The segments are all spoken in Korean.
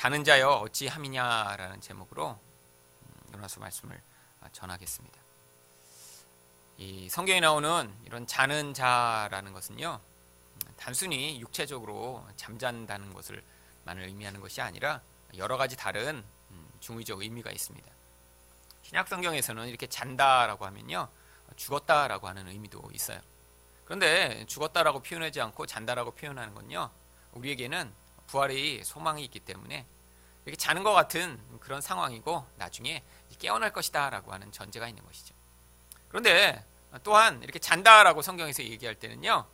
자는 자여 어찌함이냐라는 제목으로 요나서 말씀을 전하겠습니다. 이 성경에 나오는 이런 자는 자라는 것은요, 단순히 육체적으로 잠잔다는 것을만을 의미하는 것이 아니라 여러 가지 다른 중의적 의미가 있습니다. 신약 성경에서는 이렇게 잔다라고 하면요, 죽었다라고 하는 의미도 있어요. 그런데 죽었다라고 표현하지 않고 잔다라고 표현하는 건요, 우리에게는 부활의 소망이 있기 때문에 이렇게 자는 것 같은 그런 상황이고 나중에 깨어날 것이다 라고 하는 전제가 있는 것이죠. 그런데 또한 이렇게 잔다라고 성경에서 얘기할 때는요,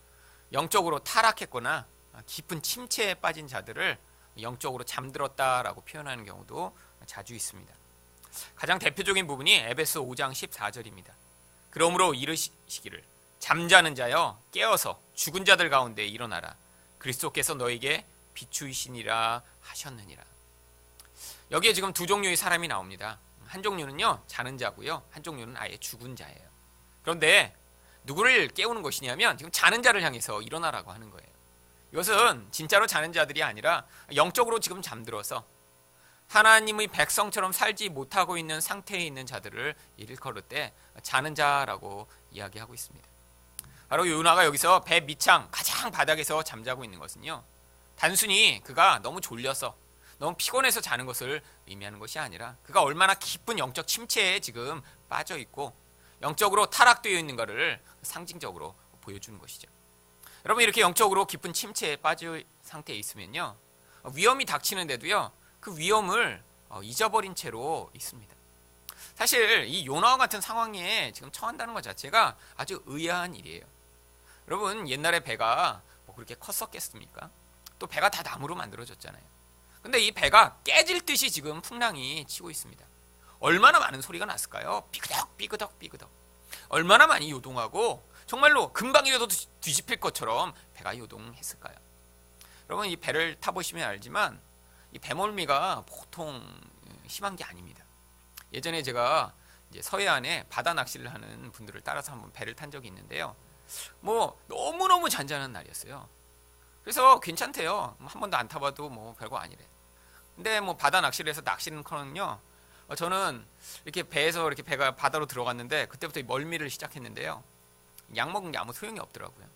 영적으로 타락했거나 깊은 침체에 빠진 자들을 영적으로 잠들었다라고 표현하는 경우도 자주 있습니다. 가장 대표적인 부분이 에베소 5장 14절입니다. 그러므로 이르시기를 잠자는 자여 깨어서 죽은 자들 가운데 일어나라. 그리스도께서 너에게 비추이시니라 하셨느니라. 여기에 지금 두 종류의 사람이 나옵니다. 한 종류는요, 자는 자고요, 한 종류는 아예 죽은 자예요. 그런데 누구를 깨우는 것이냐면 지금 자는 자를 향해서 일어나라고 하는 거예요. 이것은 진짜로 자는 자들이 아니라 영적으로 지금 잠들어서 하나님의 백성처럼 살지 못하고 있는 상태에 있는 자들을 일컬을 때 자는 자라고 이야기하고 있습니다. 바로 요나가 여기서 배 밑창 가장 바닥에서 잠자고 있는 것은요, 단순히 그가 너무 졸려서 너무 피곤해서 자는 것을 의미하는 것이 아니라 그가 얼마나 깊은 영적 침체에 지금 빠져 있고 영적으로 타락되어 있는 것을 상징적으로 보여주는 것이죠. 여러분, 이렇게 영적으로 깊은 침체에 빠져 상태에 있으면요, 위험이 닥치는데도요, 그 위험을 잊어버린 채로 있습니다. 사실 이 요나와 같은 상황에 지금 처한다는 것 자체가 아주 의아한 일이에요. 여러분, 옛날에 배가 뭐 그렇게 컸었겠습니까? 또 배가 다 나무로 만들어졌잖아요. 근데 이 배가 깨질 듯이 지금 풍랑이 치고 있습니다. 얼마나 많은 소리가 났을까요? 삐그덕 삐그덕 삐그덕. 얼마나 많이 요동하고 정말로 금방이라도 뒤집힐 것처럼 배가 요동했을까요? 여러분, 이 배를 타보시면 알지만 이 배멀미가 보통 심한 게 아닙니다. 예전에 제가 이제 서해안에 바다 낚시를 하는 분들을 따라서 한번 배를 탄 적이 있는데요, 뭐 너무너무 잔잔한 날이었어요. 그래서 괜찮대요. 한 번도 안 타봐도 뭐 별거 아니래. 근데 뭐 바다 낚시를 해서 낚시는 거는요, 저는 이렇게 배에서 이렇게 배가 바다로 들어갔는데 그때부터 멀미를 시작했는데요, 약 먹은 게 아무 소용이 없더라고요.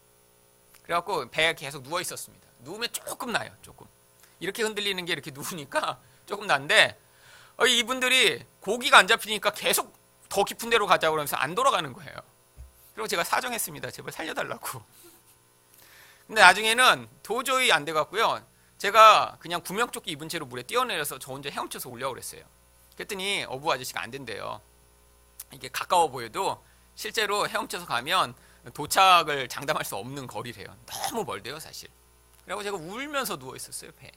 그래갖고 배에 계속 누워 있었습니다. 누우면 조금 나요, 조금. 이렇게 흔들리는 게 이렇게 누우니까 조금 난데, 이분들이 고기가 안 잡히니까 계속 더 깊은 데로 가자고 그러면서 안 돌아가는 거예요. 그리고 제가 사정했습니다. 제발 살려달라고. 근데 나중에는 도저히 안 돼갖고요, 제가 그냥 구명조끼 입은 채로 물에 뛰어내려서 저 혼자 헤엄쳐서 올려고 그랬어요. 그랬더니 어부 아저씨가 안 된대요. 이게 가까워 보여도 실제로 헤엄쳐서 가면 도착을 장담할 수 없는 거리래요. 너무 멀대요, 사실. 그래서 제가 울면서 누워 있었어요, 배에.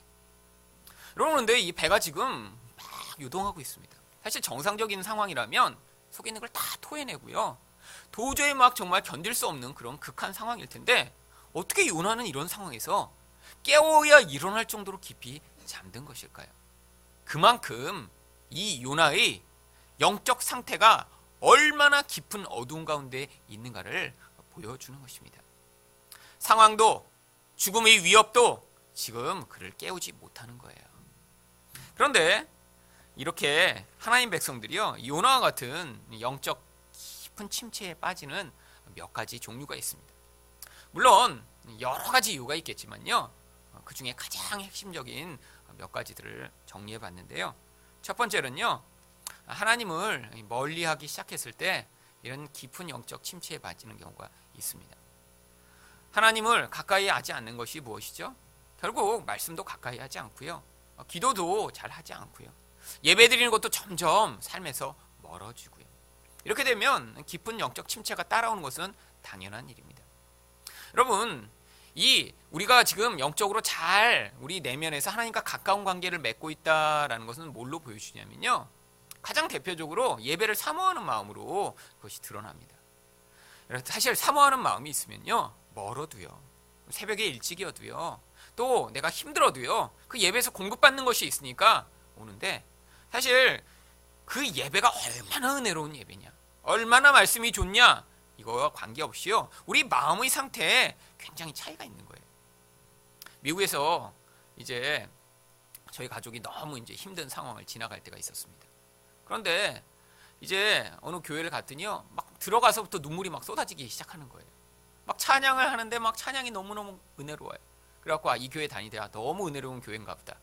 여러분, 그런데 이 배가 지금 막 요동하고 있습니다. 사실 정상적인 상황이라면 속에 있는 걸 다 토해내고요, 도저히 막 정말 견딜 수 없는 그런 극한 상황일 텐데 어떻게 요나는 이런 상황에서 깨워야 일어날 정도로 깊이 잠든 것일까요? 그만큼 이 요나의 영적 상태가 얼마나 깊은 어두운 가운데 있는가를 보여주는 것입니다. 상황도 죽음의 위협도 지금 그를 깨우지 못하는 거예요. 그런데 이렇게 하나님 백성들이요, 요나와 같은 영적 깊은 침체에 빠지는 몇 가지 종류가 있습니다. 물론 여러 가지 이유가 있겠지만요, 그 중에 가장 핵심적인 몇 가지들을 정리해 봤는데요. 첫 번째는요, 하나님을 멀리하기 시작했을 때 이런 깊은 영적 침체에 빠지는 경우가 있습니다. 하나님을 가까이 하지 않는 것이 무엇이죠? 결국 말씀도 가까이 하지 않고요, 기도도 잘 하지 않고요, 예배 드리는 것도 점점 삶에서 멀어지고요. 이렇게 되면 깊은 영적 침체가 따라오는 것은 당연한 일입니다. 여러분, 우리가 지금 영적으로 잘 우리 내면에서 하나님과 가까운 관계를 맺고 있다라는 것은 뭘로 보여주냐면요, 가장 대표적으로 예배를 사모하는 마음으로 그것이 드러납니다. 사실 사모하는 마음이 있으면요, 멀어도요, 새벽에 일찍이어도요, 또 내가 힘들어도요, 그 예배에서 공급받는 것이 있으니까 오는데, 사실 그 예배가 얼마나 은혜로운 예배냐, 얼마나 말씀이 좋냐, 이거와 관계없이요, 우리 마음의 상태에 굉장히 차이가 있는 거예요. 미국에서 이제 저희 가족이 너무 이제 힘든 상황을 지나갈 때가 있었습니다. 그런데 이제 어느 교회를 갔더니요, 막 들어가서부터 눈물이 막 쏟아지기 시작하는 거예요. 막 찬양을 하는데 막 찬양이 너무너무 은혜로워요. 그래갖고 이 교회 다니다가 너무 은혜로운 교회인가 보다.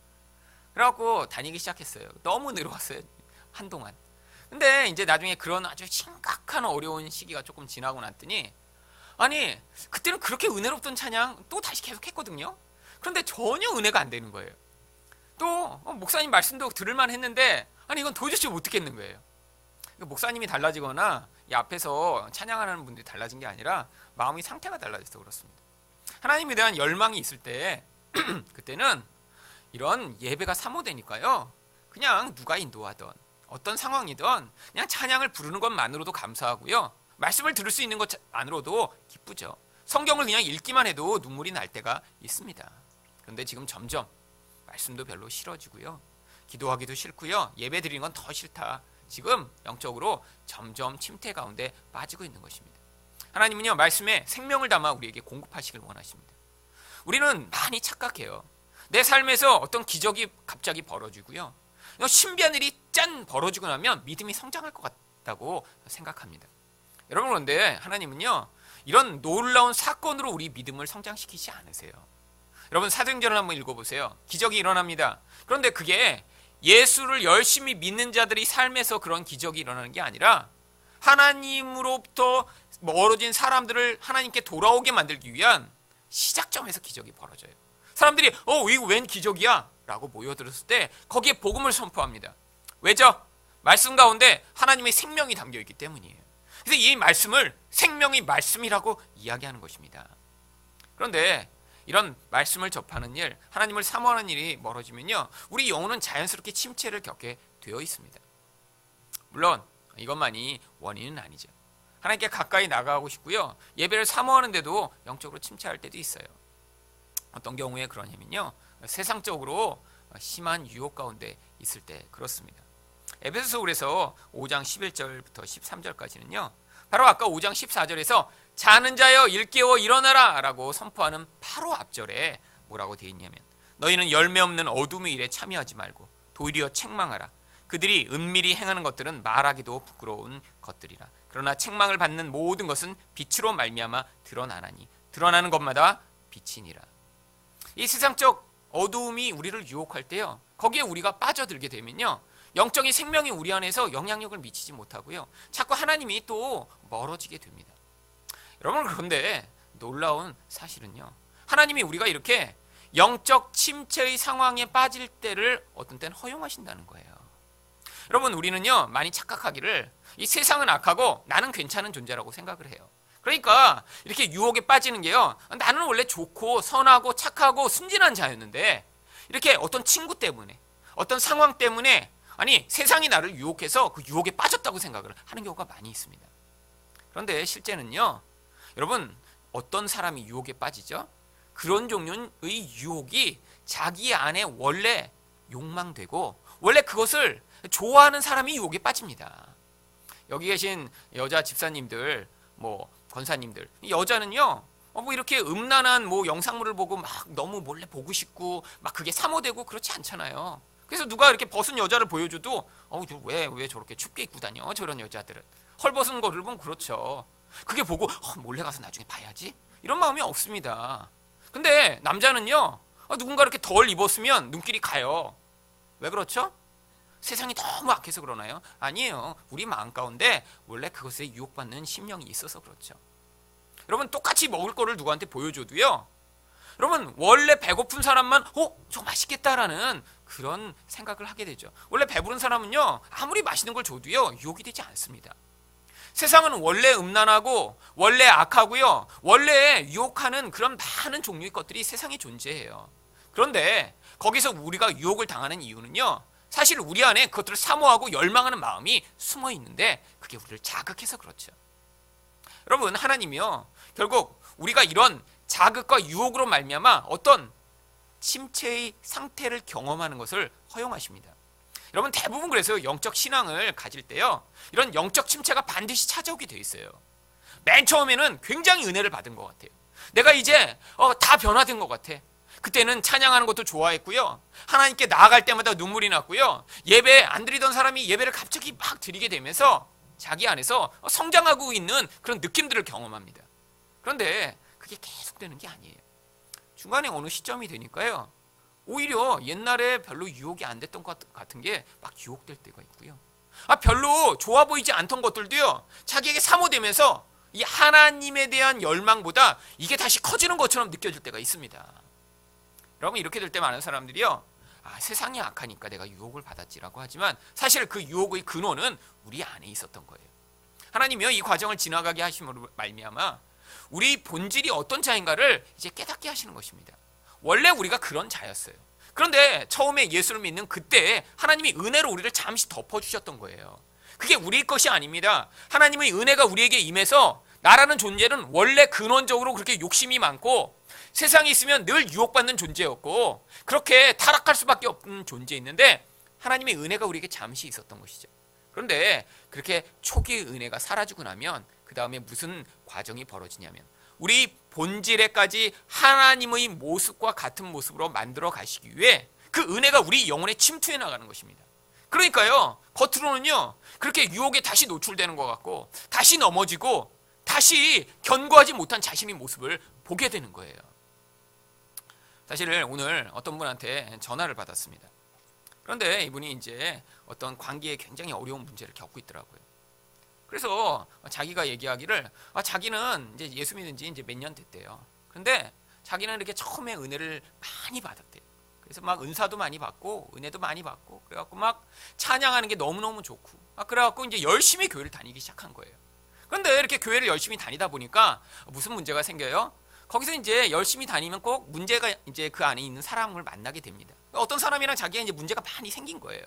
그래갖고 다니기 시작했어요. 너무 은혜로웠어요, 한동안. 근데 이제 나중에 그런 아주 심각한 어려운 시기가 조금 지나고 났더니, 아니 그때는 그렇게 은혜롭던 찬양 또 다시 계속 했거든요. 그런데 전혀 은혜가 안 되는 거예요. 또 목사님 말씀도 들을만 했는데, 아니 이건 도대체 못 듣겠는 거예요. 목사님이 달라지거나 이 앞에서 찬양하는 분들이 달라진 게 아니라 마음의 상태가 달라져서 그렇습니다. 하나님에 대한 열망이 있을 때 그때는 이런 예배가 사모되니까요, 그냥 누가 인도하던 어떤 상황이든 그냥 찬양을 부르는 것만으로도 감사하고요, 말씀을 들을 수 있는 것만으로도 기쁘죠. 성경을 그냥 읽기만 해도 눈물이 날 때가 있습니다. 그런데 지금 점점 말씀도 별로 싫어지고요, 기도하기도 싫고요, 예배 드리는 건 더 싫다. 지금 영적으로 점점 침체 가운데 빠지고 있는 것입니다. 하나님은요, 말씀에 생명을 담아 우리에게 공급하시길 원하십니다. 우리는 많이 착각해요. 내 삶에서 어떤 기적이 갑자기 벌어지고요, 신비한 일이 짠 벌어지고 나면 믿음이 성장할 것 같다고 생각합니다. 여러분, 그런데 하나님은요, 이런 놀라운 사건으로 우리 믿음을 성장시키지 않으세요. 여러분, 사도행전을 한번 읽어보세요. 기적이 일어납니다. 그런데 그게 예수를 열심히 믿는 자들이 삶에서 그런 기적이 일어나는 게 아니라 하나님으로부터 멀어진 사람들을 하나님께 돌아오게 만들기 위한 시작점에서 기적이 벌어져요. 사람들이 이거 웬 기적이야? 라고 모여들었을 때 거기에 복음을 선포합니다. 왜죠? 말씀 가운데 하나님의 생명이 담겨있기 때문이에요. 그래서 이 말씀을 생명의 말씀이라고 이야기하는 것입니다. 그런데 이런 말씀을 접하는 일, 하나님을 사모하는 일이 멀어지면요, 우리 영혼은 자연스럽게 침체를 겪게 되어 있습니다. 물론 이것만이 원인은 아니죠. 하나님께 가까이 나가고 싶고요, 예배를 사모하는데도 영적으로 침체할 때도 있어요. 어떤 경우에 그러냐면요, 세상적으로 심한 유혹 가운데 있을 때 그렇습니다. 에베소서 그래서 5장 11절부터 13절까지는요, 바로 아까 5장 14절에서 자는 자여 일깨워 일어나라 라고 선포하는 바로 앞절에 뭐라고 되어 있냐면, 너희는 열매 없는 어둠의 일에 참여하지 말고 도리어 책망하라. 그들이 은밀히 행하는 것들은 말하기도 부끄러운 것들이라. 그러나 책망을 받는 모든 것은 빛으로 말미암아 드러나나니 드러나는 것마다 빛이니라. 이 세상적 어두움이 우리를 유혹할 때요, 거기에 우리가 빠져들게 되면요, 영적인 생명이 우리 안에서 영향력을 미치지 못하고요, 자꾸 하나님이 또 멀어지게 됩니다. 여러분, 그런데 놀라운 사실은요, 하나님이 우리가 이렇게 영적 침체의 상황에 빠질 때를 어떤 때는 허용하신다는 거예요. 여러분, 우리는요, 많이 착각하기를 이 세상은 악하고 나는 괜찮은 존재라고 생각을 해요. 그러니까 이렇게 유혹에 빠지는 게요, 나는 원래 좋고 선하고 착하고 순진한 자였는데 이렇게 어떤 친구 때문에, 어떤 상황 때문에, 아니 세상이 나를 유혹해서 그 유혹에 빠졌다고 생각을 하는 경우가 많이 있습니다. 그런데 실제는요, 여러분, 어떤 사람이 유혹에 빠지죠? 그런 종류의 유혹이 자기 안에 원래 욕망되고 원래 그것을 좋아하는 사람이 유혹에 빠집니다. 여기 계신 여자 집사님들, 권사님들, 여자는요, 이렇게 음란한 영상물을 보고 막 너무 몰래 보고 싶고 막 그게 사모되고 그렇지 않잖아요. 그래서 누가 이렇게 벗은 여자를 보여줘도 왜 저렇게 춥게 입고 다녀? 저런 여자들은 헐벗은 거를 보면 그렇죠. 그게 보고 몰래 가서 나중에 봐야지, 이런 마음이 없습니다. 근데 남자는요, 누군가 이렇게 덜 입었으면 눈길이 가요. 왜 그렇죠? 세상이 너무 악해서 그러나요? 아니에요. 우리 마음 가운데 원래 그것에 유혹받는 심령이 있어서 그렇죠. 여러분, 똑같이 먹을 거를 누구한테 보여줘도요, 여러분, 원래 배고픈 사람만 저 맛있겠다라는 그런 생각을 하게 되죠. 원래 배부른 사람은요, 아무리 맛있는 걸 줘도요, 유혹이 되지 않습니다. 세상은 원래 음란하고 원래 악하고요, 원래 유혹하는 그런 많은 종류의 것들이 세상에 존재해요. 그런데 거기서 우리가 유혹을 당하는 이유는요, 사실 우리 안에 그것들을 사모하고 열망하는 마음이 숨어 있는데 그게 우리를 자극해서 그렇죠. 여러분, 하나님이요, 결국 우리가 이런 자극과 유혹으로 말미암아 어떤 침체의 상태를 경험하는 것을 허용하십니다. 여러분, 대부분 그래서 영적 신앙을 가질 때요, 이런 영적 침체가 반드시 찾아오게 돼 있어요. 맨 처음에는 굉장히 은혜를 받은 것 같아요. 내가 이제 다 변화된 것 같아. 그때는 찬양하는 것도 좋아했고요. 하나님께 나아갈 때마다 눈물이 났고요. 예배 안 드리던 사람이 예배를 갑자기 막 드리게 되면서 자기 안에서 성장하고 있는 그런 느낌들을 경험합니다. 그런데 그게 계속되는 게 아니에요. 중간에 어느 시점이 되니까요, 오히려 옛날에 별로 유혹이 안 됐던 것 같은 게 막 유혹될 때가 있고요. 별로 좋아 보이지 않던 것들도요, 자기에게 사모되면서 이 하나님에 대한 열망보다 이게 다시 커지는 것처럼 느껴질 때가 있습니다. 여러분, 이렇게 될 때 많은 사람들이요, 세상이 악하니까 내가 유혹을 받았지라고 하지만 사실 그 유혹의 근원은 우리 안에 있었던 거예요. 하나님이요, 이 과정을 지나가게 하심으로 말미암아 우리 본질이 어떤 자인가를 이제 깨닫게 하시는 것입니다. 원래 우리가 그런 자였어요. 그런데 처음에 예수를 믿는 그때 하나님이 은혜로 우리를 잠시 덮어주셨던 거예요. 그게 우리 것이 아닙니다. 하나님의 은혜가 우리에게 임해서 나라는 존재는 원래 근원적으로 그렇게 욕심이 많고 세상에 있으면 늘 유혹받는 존재였고 그렇게 타락할 수밖에 없는 존재였는데 하나님의 은혜가 우리에게 잠시 있었던 것이죠. 그런데 그렇게 초기의 은혜가 사라지고 나면 그 다음에 무슨 과정이 벌어지냐면 우리 본질에까지 하나님의 모습과 같은 모습으로 만들어 가시기 위해 그 은혜가 우리 영혼에 침투해 나가는 것입니다. 그러니까요, 겉으로는요 그렇게 유혹에 다시 노출되는 것 같고 다시 넘어지고 다시 견고하지 못한 자신의 모습을 보게 되는 거예요. 사실 오늘 어떤 분한테 전화를 받았습니다. 그런데 이분이 이제 어떤 관계에 굉장히 어려운 문제를 겪고 있더라고요. 그래서 자기가 얘기하기를 자기는 이제 예수 믿은 지 이제 몇 년 됐대요. 그런데 자기는 이렇게 처음에 은혜를 많이 받았대요. 그래서 막 은사도 많이 받고 은혜도 많이 받고 그래갖고 막 찬양하는 게 너무너무 좋고 그래갖고 이제 열심히 교회를 다니기 시작한 거예요. 그런데 이렇게 교회를 열심히 다니다 보니까 무슨 문제가 생겨요? 거기서 이제 열심히 다니면 꼭 문제가 이제 그 안에 있는 사람을 만나게 됩니다. 어떤 사람이랑 자기가 이제 문제가 많이 생긴 거예요.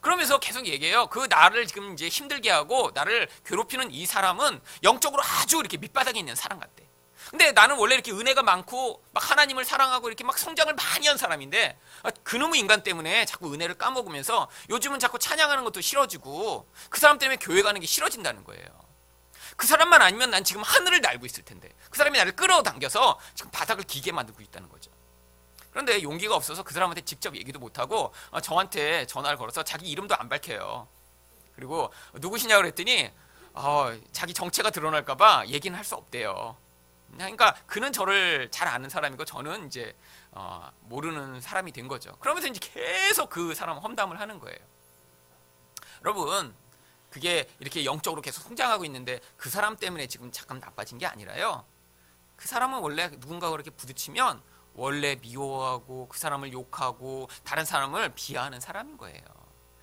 그러면서 계속 얘기해요. 그 나를 지금 이제 힘들게 하고 나를 괴롭히는 이 사람은 영적으로 아주 이렇게 밑바닥에 있는 사람 같대. 근데 나는 원래 이렇게 은혜가 많고 막 하나님을 사랑하고 이렇게 막 성장을 많이 한 사람인데 그놈의 인간 때문에 자꾸 은혜를 까먹으면서 요즘은 자꾸 찬양하는 것도 싫어지고 그 사람 때문에 교회 가는 게 싫어진다는 거예요. 그 사람만 아니면 난 지금 하늘을 날고 있을 텐데 그 사람이 나를 끌어당겨서 지금 바닥을 기게 만들고 있다는 거죠. 그런데 용기가 없어서 그 사람한테 직접 얘기도 못하고 저한테 전화를 걸어서 자기 이름도 안 밝혀요. 그리고 누구시냐고 그랬더니 자기 정체가 드러날까 봐 얘기는 할 수 없대요. 그러니까 그는 저를 잘 아는 사람이고 저는 이제 모르는 사람이 된 거죠. 그러면서 이제 계속 그 사람 험담을 하는 거예요. 여러분, 그게 이렇게 영적으로 계속 성장하고 있는데 그 사람 때문에 지금 잠깐 나빠진 게 아니라요, 그 사람은 원래 누군가 그렇게 부딪히면 원래 미워하고 그 사람을 욕하고 다른 사람을 비하하는 사람인 거예요.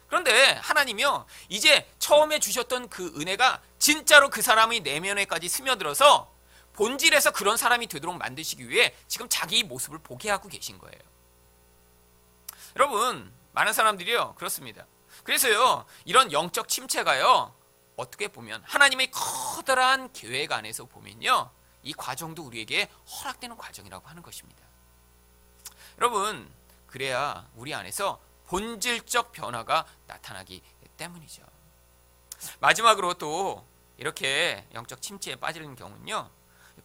그런데 하나님이요, 이제 처음에 주셨던 그 은혜가 진짜로 그 사람의 내면에까지 스며들어서 본질에서 그런 사람이 되도록 만드시기 위해 지금 자기 모습을 보게 하고 계신 거예요. 여러분, 많은 사람들이요 그렇습니다. 그래서요, 이런 영적 침체가요, 어떻게 보면 하나님의 커다란 계획 안에서 보면요, 이 과정도 우리에게 허락되는 과정이라고 하는 것입니다. 여러분, 그래야 우리 안에서 본질적 변화가 나타나기 때문이죠. 마지막으로 또 이렇게 영적 침체에 빠지는 경우는요,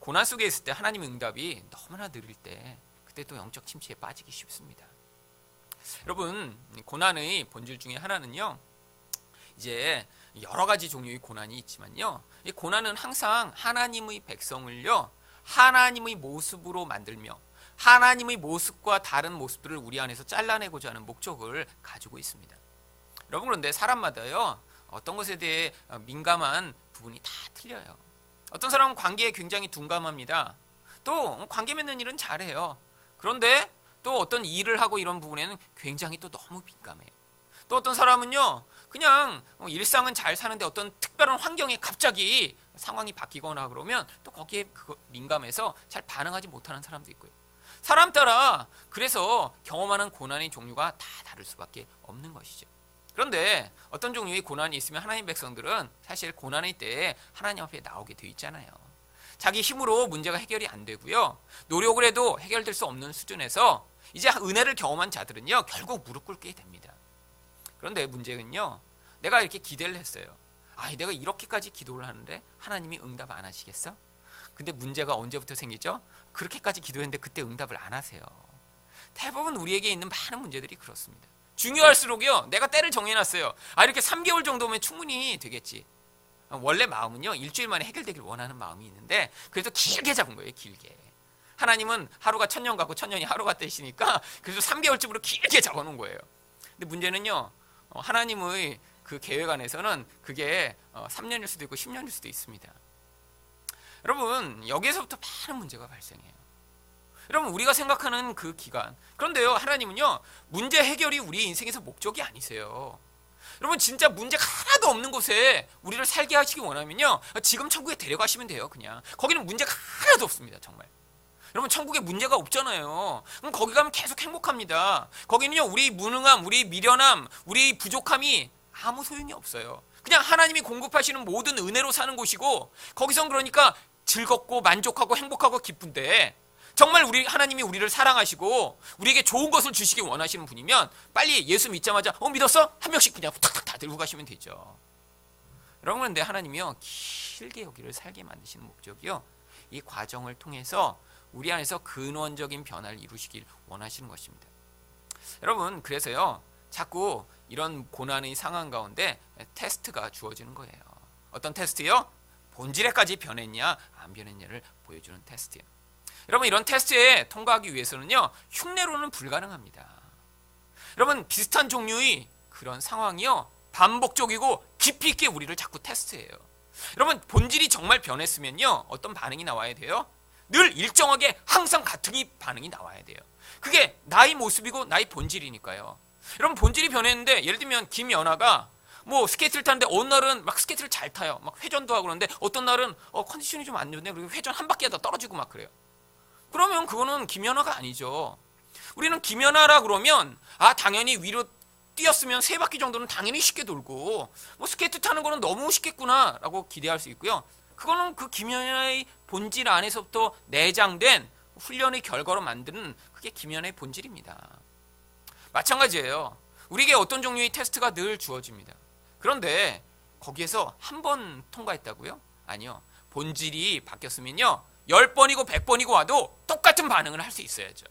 고난 속에 있을 때 하나님의 응답이 너무나 느릴 때 그때 또 영적 침체에 빠지기 쉽습니다. 여러분, 고난의 본질 중에 하나는요, 이제 여러 가지 종류의 고난이 있지만요, 이 고난은 항상 하나님의 백성을요 하나님의 모습으로 만들며 하나님의 모습과 다른 모습들을 우리 안에서 잘라내고자 하는 목적을 가지고 있습니다. 여러분, 그런데 사람마다요 어떤 것에 대해 민감한 부분이 다 틀려요. 어떤 사람은 관계에 굉장히 둔감합니다. 또 관계 맺는 일은 잘해요. 그런데 또 어떤 일을 하고 이런 부분에는 굉장히 또 너무 민감해요. 또 어떤 사람은요 그냥 일상은 잘 사는데 어떤 특별한 환경에 갑자기 상황이 바뀌거나 그러면 또 거기에 민감해서 잘 반응하지 못하는 사람도 있고요. 사람 따라 그래서 경험하는 고난의 종류가 다 다를 수밖에 없는 것이죠. 그런데 어떤 종류의 고난이 있으면 하나님 백성들은 사실 고난의 때에 하나님 앞에 나오게 돼 있잖아요. 자기 힘으로 문제가 해결이 안 되고요, 노력을 해도 해결될 수 없는 수준에서 이제 은혜를 경험한 자들은요 결국 무릎 꿇게 됩니다. 그런데 문제는요, 내가 이렇게 기대를 했어요. 내가 이렇게까지 기도를 하는데 하나님이 응답 안 하시겠어? 근데 문제가 언제부터 생기죠? 그렇게까지 기도했는데 그때 응답을 안 하세요. 대부분 우리에게 있는 많은 문제들이 그렇습니다. 중요할수록요, 내가 때를 정해놨어요. 이렇게 3개월 정도면 충분히 되겠지. 원래 마음은요, 일주일 만에 해결되길 원하는 마음이 있는데, 그래도 길게 잡은 거예요, 길게. 하나님은 하루가 1000년 같고 1000년이 하루 같으시니까 그래서 3개월쯤으로 길게 잡아놓은 거예요. 근데 문제는요, 하나님의 그 계획 안에서는 그게 3년일 수도 있고 10년일 수도 있습니다. 여러분, 여기에서부터 많은 문제가 발생해요. 여러분, 우리가 생각하는 그 기간, 그런데요, 하나님은요, 문제 해결이 우리 인생에서 목적이 아니세요. 여러분, 진짜 문제가 하나도 없는 곳에 우리를 살게 하시기 원하면요, 지금 천국에 데려가시면 돼요. 그냥 거기는 문제가 하나도 없습니다. 정말. 여러분, 천국에 문제가 없잖아요. 그럼 거기 가면 계속 행복합니다. 거기는요, 우리 무능함, 우리 미련함, 우리 부족함이 아무 소용이 없어요. 그냥 하나님이 공급하시는 모든 은혜로 사는 곳이고, 거기선 그러니까 즐겁고 만족하고 행복하고 기쁜데, 정말 하나님이 우리를 사랑하시고 우리에게 좋은 것을 주시기 원하시는 분이면 빨리 예수 믿자마자 믿었어? 한 명씩 그냥 탁탁 다 들고 가시면 되죠. 여러분, 그런데 하나님이요, 길게 여기를 살게 만드시는 목적이요, 이 과정을 통해서 우리 안에서 근원적인 변화를 이루시길 원하시는 것입니다. 여러분, 그래서요, 자꾸 이런 고난의 상황 가운데 테스트가 주어지는 거예요. 어떤 테스트요? 본질에까지 변했냐 안 변했냐를 보여주는 테스트예요. 여러분, 이런 테스트에 통과하기 위해서는요, 흉내로는 불가능합니다. 여러분, 비슷한 종류의 그런 상황이요, 반복적이고 깊이 있게 우리를 자꾸 테스트해요. 여러분, 본질이 정말 변했으면요, 어떤 반응이 나와야 돼요? 늘 일정하게 항상 같은 반응이 나와야 돼요. 그게 나의 모습이고 나의 본질이니까요. 여러분, 본질이 변했는데, 예를 들면 김연아가 스케이트를 타는데 어느 날은 막 스케이트를 잘 타요. 막 회전도 하고 그러는데 어떤 날은 컨디션이 좀 안 좋네. 그리고 회전 한 바퀴 하다 떨어지고 막 그래요. 그러면 그거는 김연아가 아니죠. 우리는 김연아라 그러면 당연히 위로 뛰었으면 3바퀴 정도는 당연히 쉽게 돌고 스케이트 타는 거는 너무 쉽겠구나 라고 기대할 수 있고요. 그거는 그 김연아의 본질 안에서부터 내장된 훈련의 결과로 만드는 그게 김연아의 본질입니다. 마찬가지예요. 우리에게 어떤 종류의 테스트가 늘 주어집니다. 그런데 거기에서 한 번 통과했다고요? 아니요. 본질이 바뀌었으면요, 10번이고 100번이고 와도 똑같은 반응을 할 수 있어야죠.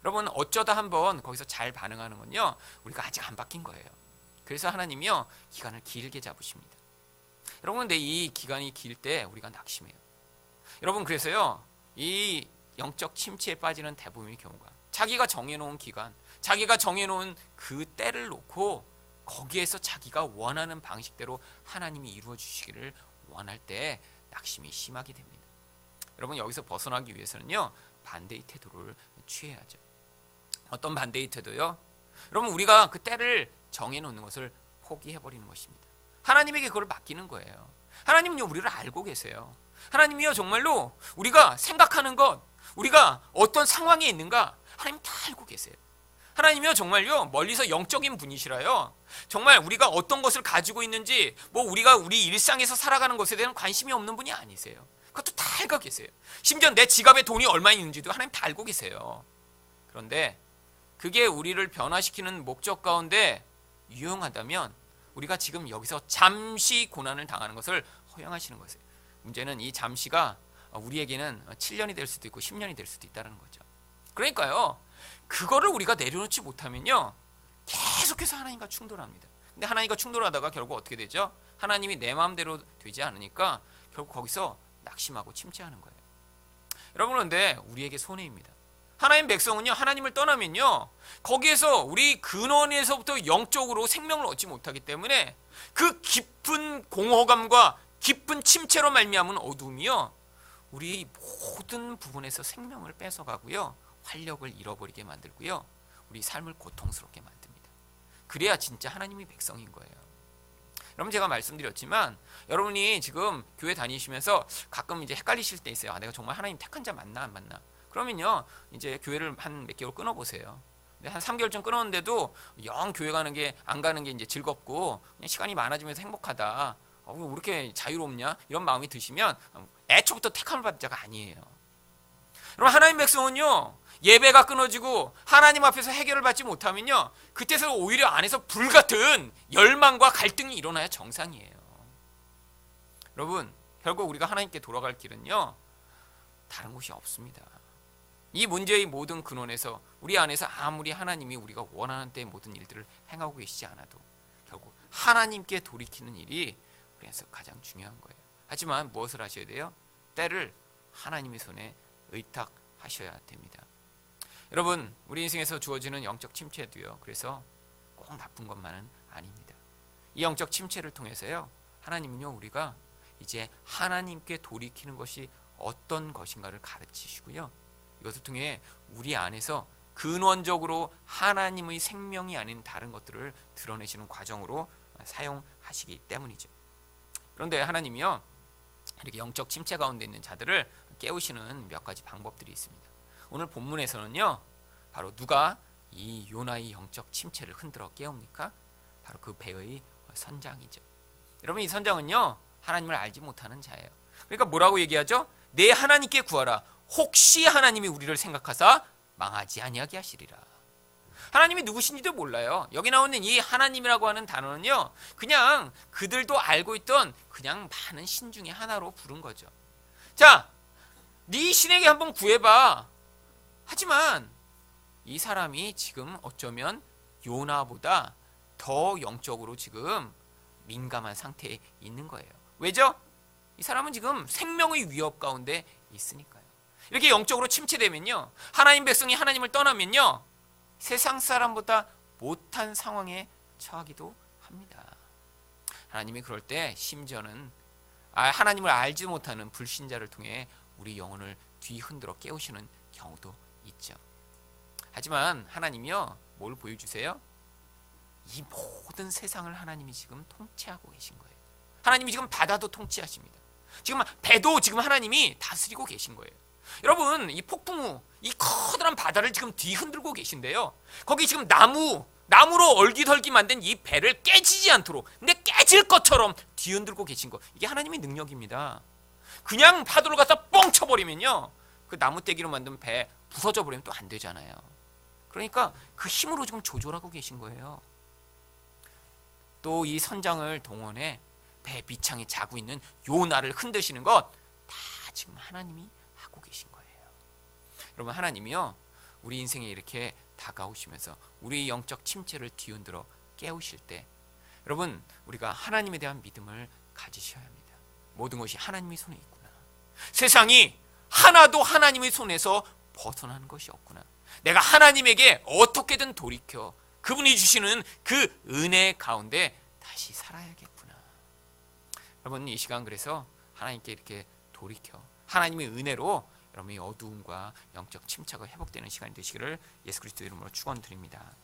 여러분, 어쩌다 한번 거기서 잘 반응하는 건요, 우리가 아직 안 바뀐 거예요. 그래서 하나님이요, 기간을 길게 잡으십니다. 여러분, 근데 이 기간이 길 때 우리가 낙심해요. 여러분, 그래서요, 이 영적 침체에 빠지는 대부분의 경우가 자기가 정해놓은 기간, 자기가 정해놓은 그 때를 놓고 거기에서 자기가 원하는 방식대로 하나님이 이루어 주시기를 원할 때 낙심이 심하게 됩니다. 여러분, 여기서 벗어나기 위해서는요, 반대의 태도를 취해야죠. 어떤 반대의 태도요? 여러분, 우리가 그 때를 정해놓는 것을 포기해버리는 것입니다. 하나님에게 그걸 맡기는 거예요. 하나님은요, 우리를 알고 계세요. 하나님이요, 정말로 우리가 생각하는 것, 우리가 어떤 상황에 있는가 하나님 다 알고 계세요. 하나님이요, 정말요, 멀리서 영적인 분이시라요, 정말 우리가 어떤 것을 가지고 있는지, 우리가 우리 일상에서 살아가는 것에 대한 관심이 없는 분이 아니세요. 그것도 다 알고 계세요. 심지어 내 지갑에 돈이 얼마 있는지도 하나님 다 알고 계세요. 그런데 그게 우리를 변화시키는 목적 가운데 유용하다면 우리가 지금 여기서 잠시 고난을 당하는 것을 허용하시는 거예요. 문제는 이 잠시가 우리에게는 7년이 될 수도 있고 10년이 될 수도 있다는 거죠. 그러니까요, 그거를 우리가 내려놓지 못하면요, 계속해서 하나님과 충돌합니다. 근데 하나님과 충돌하다가 결국 어떻게 되죠? 하나님이 내 마음대로 되지 않으니까 결국 거기서 낙심하고 침체하는 거예요. 여러분, 그런데 우리에게 손해입니다. 하나님 백성은요, 하나님을 떠나면요, 거기에서 우리 근원에서부터 영적으로 생명을 얻지 못하기 때문에 그 깊은 공허감과 깊은 침체로 말미암은 어둠이요, 우리 모든 부분에서 생명을 뺏어가고요, 활력을 잃어버리게 만들고요, 우리 삶을 고통스럽게 만듭니다. 그래야 진짜 하나님이 백성인 거예요. 여러분, 제가 말씀드렸지만 여러분이 지금 교회 다니시면서 가끔 이제 헷갈리실 때 있어요. 내가 정말 하나님 택한 자 맞나 안 맞나? 그러면요, 이제 교회를 한 몇 개월 끊어보세요. 근데 한 3개월쯤 끊었는데도 영 교회 가는 게 안 가는 게 이제 즐겁고 그냥 시간이 많아지면서 행복하다. 왜 이렇게 자유롭냐? 이런 마음이 드시면 애초부터 택함을 받은 자가 아니에요. 여러분, 하나님 백성은요, 예배가 끊어지고 하나님 앞에서 해결을 받지 못하면요, 그때서 오히려 안에서 불같은 열망과 갈등이 일어나야 정상이에요. 여러분, 결국 우리가 하나님께 돌아갈 길은요, 다른 곳이 없습니다. 이 문제의 모든 근원에서 우리 안에서 아무리 하나님이 우리가 원하는 때의 모든 일들을 행하고 계시지 않아도 결국 하나님께 돌이키는 일이 우리에서 가장 중요한 거예요. 하지만 무엇을 하셔야 돼요? 때를 하나님의 손에 의탁하셔야 됩니다. 여러분, 우리 인생에서 주어지는 영적 침체도요, 그래서 꼭 나쁜 것만은 아닙니다. 이 영적 침체를 통해서요, 하나님은요, 우리가 이제 하나님께 돌이키는 것이 어떤 것인가를 가르치시고요, 이것을 통해 우리 안에서 근원적으로 하나님의 생명이 아닌 다른 것들을 드러내시는 과정으로 사용하시기 때문이죠. 그런데 하나님이요, 이렇게 영적 침체 가운데 있는 자들을 깨우시는 몇 가지 방법들이 있습니다. 오늘 본문에서는요, 바로 누가 이 요나의 영적 침체를 흔들어 깨웁니까? 바로 그 배의 선장이죠. 여러분, 이 선장은요, 하나님을 알지 못하는 자예요. 그러니까 뭐라고 얘기하죠? 내 하나님께 구하라. 혹시 하나님이 우리를 생각하사 망하지 아니하게 하시리라. 하나님이 누구신지도 몰라요. 여기 나오는 이 하나님이라고 하는 단어는요, 그냥 그들도 알고 있던 그냥 많은 신 중에 하나로 부른 거죠. 자, 네 신에게 한번 구해봐. 하지만 이 사람이 지금 어쩌면 요나보다 더 영적으로 지금 민감한 상태에 있는 거예요. 왜죠? 이 사람은 지금 생명의 위협 가운데 있으니까요. 이렇게 영적으로 침체되면요, 하나님 백성이 하나님을 떠나면요, 세상 사람보다 못한 상황에 처하기도 합니다. 하나님이 그럴 때 심지어는 하나님을 알지 못하는 불신자를 통해 우리 영혼을 뒤흔들어 깨우시는 경우도 있죠. 하지만 하나님이요, 뭘 보여주세요? 이 모든 세상을 하나님이 지금 통치하고 계신 거예요. 하나님이 지금 바다도 통치하십니다. 지금 배도 지금 하나님이 다스리고 계신 거예요. 여러분, 이 폭풍우, 이 커다란 바다를 지금 뒤흔들고 계신데요, 거기 지금 나무로 얼기설기 만든 이 배를 깨지지 않도록, 근데 깨질 것처럼 뒤흔들고 계신 거, 이게 하나님의 능력입니다. 그냥 파도를 갖다 뻥 쳐버리면요, 그 나무떼기로 만든 배 부서져 버리면 또 안 되잖아요. 그러니까 그 힘으로 지금 조절하고 계신 거예요. 또 이 선장을 동원해 배 밑창에 자고 있는 요나를 흔드시는 것 다 지금 하나님이 하고 계신 거예요. 여러분, 하나님이요, 우리 인생에 이렇게 다가오시면서 우리 영적 침체를 뒤흔들어 깨우실 때, 여러분, 우리가 하나님에 대한 믿음을 가지셔야 합니다. 모든 것이 하나님의 손에 있구나. 세상이 하나도 하나님의 손에서 벗어나는 것이 없구나. 내가 하나님에게 어떻게든 돌이켜 그분이 주시는 그 은혜 가운데 다시 살아야겠구나. 여러분, 이 시간 그래서 하나님께 이렇게 돌이켜 하나님의 은혜로 여러분의 어두움과 영적 침체가 회복되는 시간이 되시기를 예수 그리스도 이름으로 축원드립니다.